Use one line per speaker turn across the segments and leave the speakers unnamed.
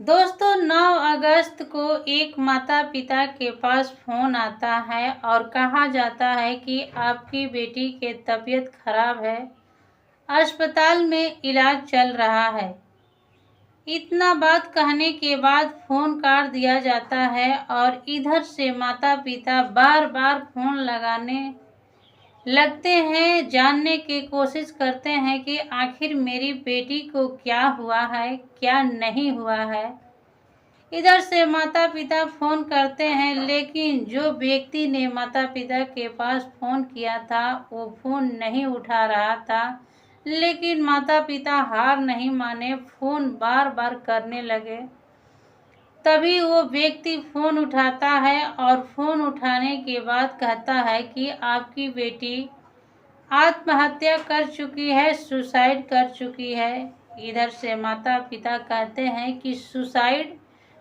दोस्तों 9 अगस्त को एक माता पिता के पास फ़ोन आता है और कहा जाता है कि आपकी बेटी की तबीयत खराब है, अस्पताल में इलाज चल रहा है। इतना बात कहने के बाद फ़ोन काट दिया जाता है और इधर से माता पिता बार बार फ़ोन लगाने लगते हैं, जानने की कोशिश करते हैं कि आखिर मेरी बेटी को क्या हुआ है, क्या नहीं हुआ है। इधर से माता पिता फ़ोन करते हैं, लेकिन जो व्यक्ति ने माता पिता के पास फ़ोन किया था वो फ़ोन नहीं उठा रहा था। लेकिन माता पिता हार नहीं माने, फ़ोन बार बार करने लगे। तभी वो व्यक्ति फ़ोन उठाता है और फ़ोन उठाने के बाद कहता है कि आपकी बेटी आत्महत्या कर चुकी है, सुसाइड कर चुकी है। इधर से माता पिता कहते हैं कि सुसाइड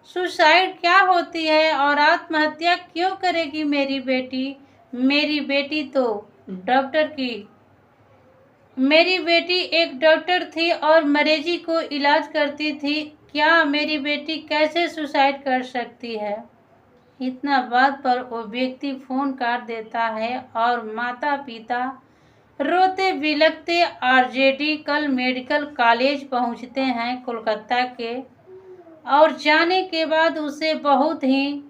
सुसाइड क्या होती है और आत्महत्या क्यों करेगी मेरी बेटी तो डॉक्टर की मेरी बेटी एक डॉक्टर थी और मरीजी को इलाज करती थी। क्या मेरी बेटी कैसे सुसाइड कर सकती है। इतना बात पर वो व्यक्ति फ़ोन काट देता है और माता पिता रोते बिलखते आरजेडी कल मेडिकल कॉलेज पहुंचते हैं कोलकाता के। और जाने के बाद उसे बहुत ही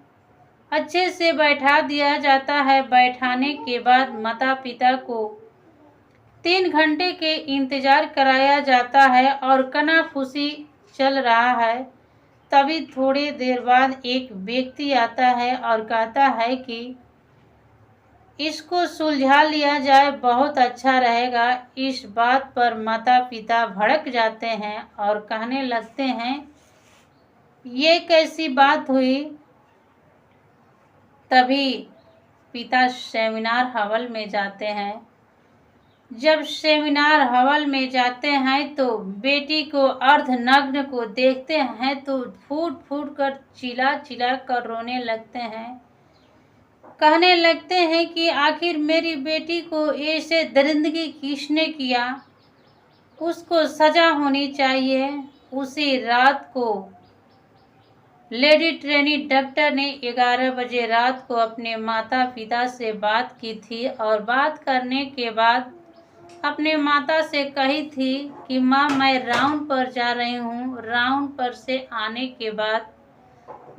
अच्छे से बैठा दिया जाता है। बैठाने के बाद माता पिता को 3 घंटे के इंतज़ार कराया जाता है और कनाफूसी चल रहा है। तभी थोड़ी देर बाद एक व्यक्ति आता है और कहता है कि इसको सुलझा लिया जाए, बहुत अच्छा रहेगा। इस बात पर माता पिता भड़क जाते हैं और कहने लगते हैं ये कैसी बात हुई। तभी पिता सेमिनार हॉल में जाते हैं। जब सेमिनार हॉल में जाते हैं तो बेटी को अर्धनग्न को देखते हैं तो फूट फूट कर चिल्ला चिल्ला कर रोने लगते हैं। कहने लगते हैं कि आखिर मेरी बेटी को ऐसे दरिंदगी किसने किया, उसको सजा होनी चाहिए। उसी रात को लेडी ट्रेनी डॉक्टर ने 11 बजे रात को अपने माता पिता से बात की थी और बात करने के बाद अपने माता से कही थी कि माँ मैं राउंड पर जा रही हूँ, राउंड पर से आने के बाद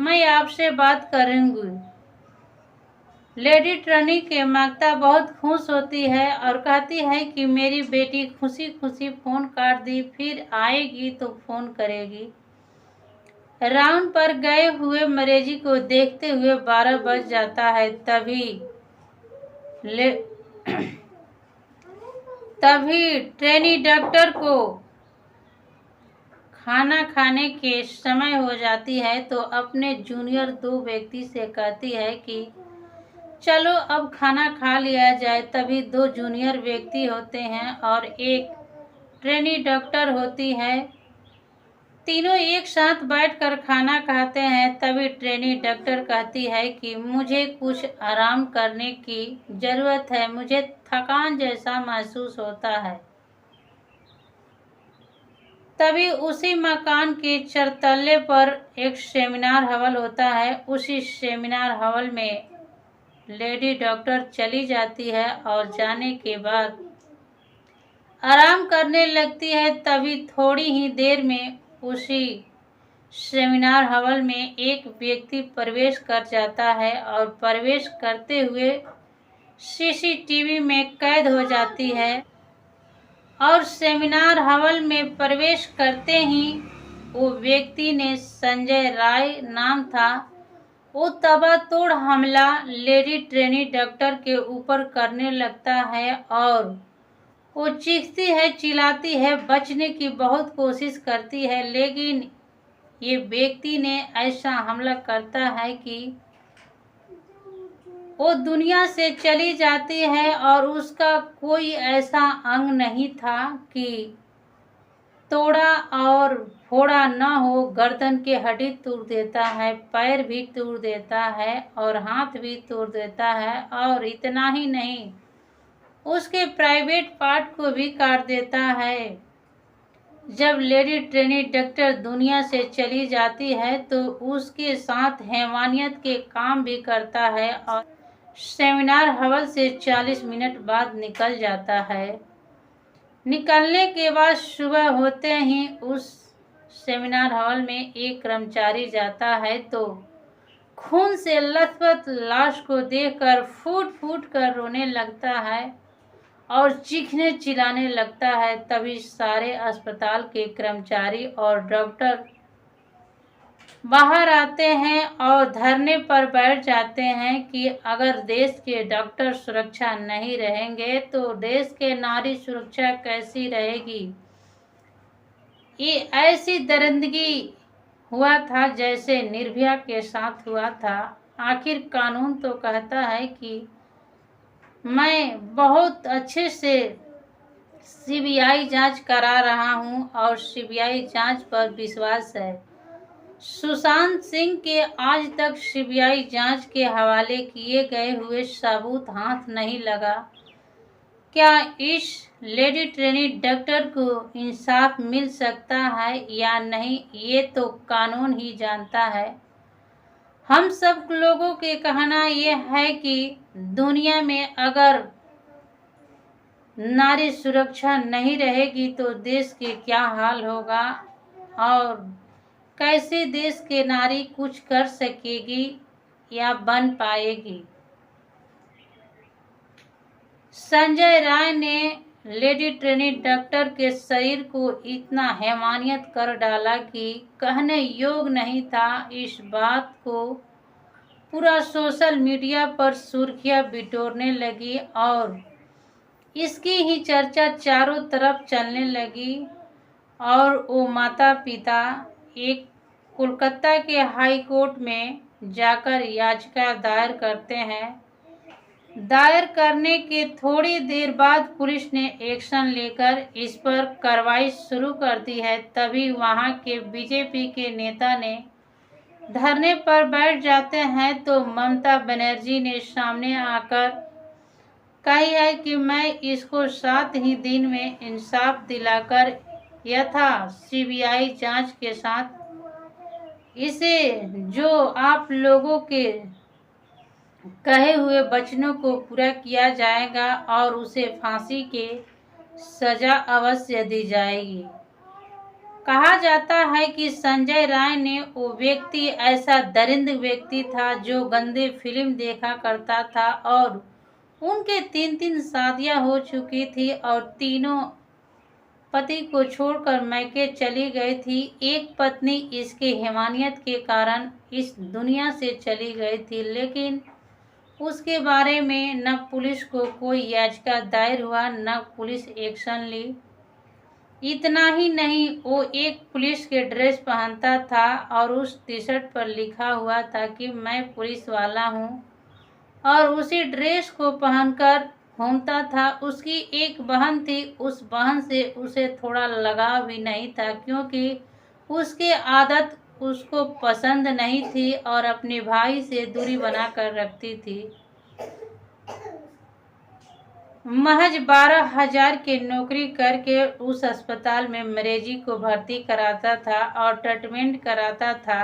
मैं आपसे बात करूँगी। लेडी ट्रेनी की माता बहुत खुश होती है और कहती है कि मेरी बेटी खुशी खुशी फ़ोन काट दी, फिर आएगी तो फ़ोन करेगी। राउंड पर गए हुए मरीजी को देखते हुए 12 बज जाता है। तभी ट्रेनी डॉक्टर को खाना खाने के समय हो जाती है तो अपने जूनियर 2 व्यक्ति से कहती है कि चलो अब खाना खा लिया जाए। तभी 2 जूनियर व्यक्ति होते हैं और एक ट्रेनी डॉक्टर होती है। तीनों एक साथ बैठकर खाना खाते हैं। तभी ट्रेनी डॉक्टर कहती है कि मुझे कुछ आराम करने की ज़रूरत है, मुझे थकान जैसा महसूस होता है। तभी उसी मकान के चरतल्ले पर एक सेमिनार हॉल होता है। उसी सेमिनार हॉल में लेडी डॉक्टर चली जाती है और जाने के बाद आराम करने लगती है। तभी थोड़ी ही देर में उसी सेमिनार हॉल में एक व्यक्ति प्रवेश कर जाता है और प्रवेश करते हुए सीसीटीवी में कैद हो जाती है। और सेमिनार हॉल में प्रवेश करते ही वो व्यक्ति ने संजय राय नाम था, वो ताबड़तोड़ हमला लेडी ट्रेनी डॉक्टर के ऊपर करने लगता है और वो चीखती है, चिल्लाती है, बचने की बहुत कोशिश करती है। लेकिन ये व्यक्ति ने ऐसा हमला करता है कि वो दुनिया से चली जाती है और उसका कोई ऐसा अंग नहीं था कि तोड़ा और फोड़ा न हो। गर्दन की हड्डी तोड़ देता है, पैर भी तोड़ देता है और हाथ भी तोड़ देता है। और इतना ही नहीं, उसके प्राइवेट पार्ट को भी काट देता है। जब लेडी ट्रेनी डॉक्टर दुनिया से चली जाती है तो उसके साथ हैवानियत के काम भी करता है और सेमिनार हॉल से 40 मिनट बाद निकल जाता है। निकलने के बाद सुबह होते ही उस सेमिनार हॉल में एक कर्मचारी जाता है तो खून से लथपथ लाश को देखकर फूट फूट कर रोने लगता है और चीखने चिल्लाने लगता है। तभी सारे अस्पताल के कर्मचारी और डॉक्टर बाहर आते हैं और धरने पर बैठ जाते हैं कि अगर देश के डॉक्टर सुरक्षा नहीं रहेंगे तो देश के नारी सुरक्षा कैसी रहेगी। ये ऐसी दरिंदगी हुआ था जैसे निर्भया के साथ हुआ था। आखिर कानून तो कहता है कि मैं बहुत अच्छे से सीबीआई जांच करा रहा हूं और सीबीआई जांच पर विश्वास है। सुशांत सिंह के आज तक सीबीआई जांच के हवाले किए गए हुए सबूत हाथ नहीं लगा। क्या इस लेडी ट्रेनी डॉक्टर को इंसाफ मिल सकता है या नहीं, ये तो कानून ही जानता है। हम सब लोगों के कहना ये है कि दुनिया में अगर नारी सुरक्षा नहीं रहेगी तो देश के क्या हाल होगा और कैसे देश के नारी कुछ कर सकेगी या बन पाएगी। संजय राय ने लेडी ट्रेनी डॉक्टर के शरीर को इतना हैवानियत कर डाला कि कहने योग्य नहीं था। इस बात को पूरा सोशल मीडिया पर सुर्खियां बिटोरने लगी और इसकी ही चर्चा चारों तरफ चलने लगी। और वो माता पिता एक कोलकाता के हाई कोर्ट में जाकर याचिका दायर करते हैं। दायर करने के थोड़ी देर बाद पुलिस ने एक्शन लेकर इस पर कार्रवाई शुरू कर दी है। तभी वहां के बीजेपी के नेता ने धरने पर बैठ जाते हैं तो ममता बनर्जी ने सामने आकर कही है कि मैं इसको 7 ही दिन में इंसाफ दिलाकर यथा सीबीआई जांच के साथ इसे जो आप लोगों के कहे हुए वचनों को पूरा किया जाएगा और उसे फांसी के सजा अवश्य दी जाएगी। कहा जाता है कि संजय राय ने वो व्यक्ति ऐसा दरिंद व्यक्ति था जो गंदे फिल्म देखा करता था और उनके 3 शादियां हो चुकी थी और तीनों पति को छोड़कर मैके चली गई थी। एक पत्नी इसके हैवानियत के कारण इस दुनिया से चली गई थी, लेकिन उसके बारे में न पुलिस को कोई याचिका दायर हुआ न पुलिस एक्शन ली। इतना ही नहीं, वो एक पुलिस के ड्रेस पहनता था और उस टी शर्ट पर लिखा हुआ था कि मैं पुलिस वाला हूँ और उसी ड्रेस को पहनकर घूमता था। उसकी एक बहन थी, उस बहन से उसे थोड़ा लगाव भी नहीं था क्योंकि उसकी आदत उसको पसंद नहीं थी और अपने भाई से दूरी बनाकर रखती थी। महज 12,000 की नौकरी करके उस अस्पताल में मरीजी को भर्ती कराता था और ट्रीटमेंट कराता था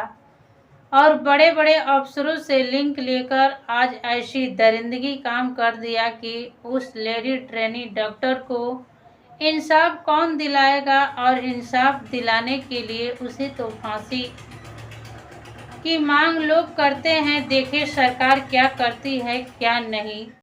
और बड़े बड़े अफसरों से लिंक लेकर आज ऐसी दरिंदगी काम कर दिया कि उस लेडी ट्रेनी डॉक्टर को इंसाफ कौन दिलाएगा। और इंसाफ दिलाने के लिए उसे तो फांसी की मांग लोग करते हैं। देखें सरकार क्या करती है क्या नहीं।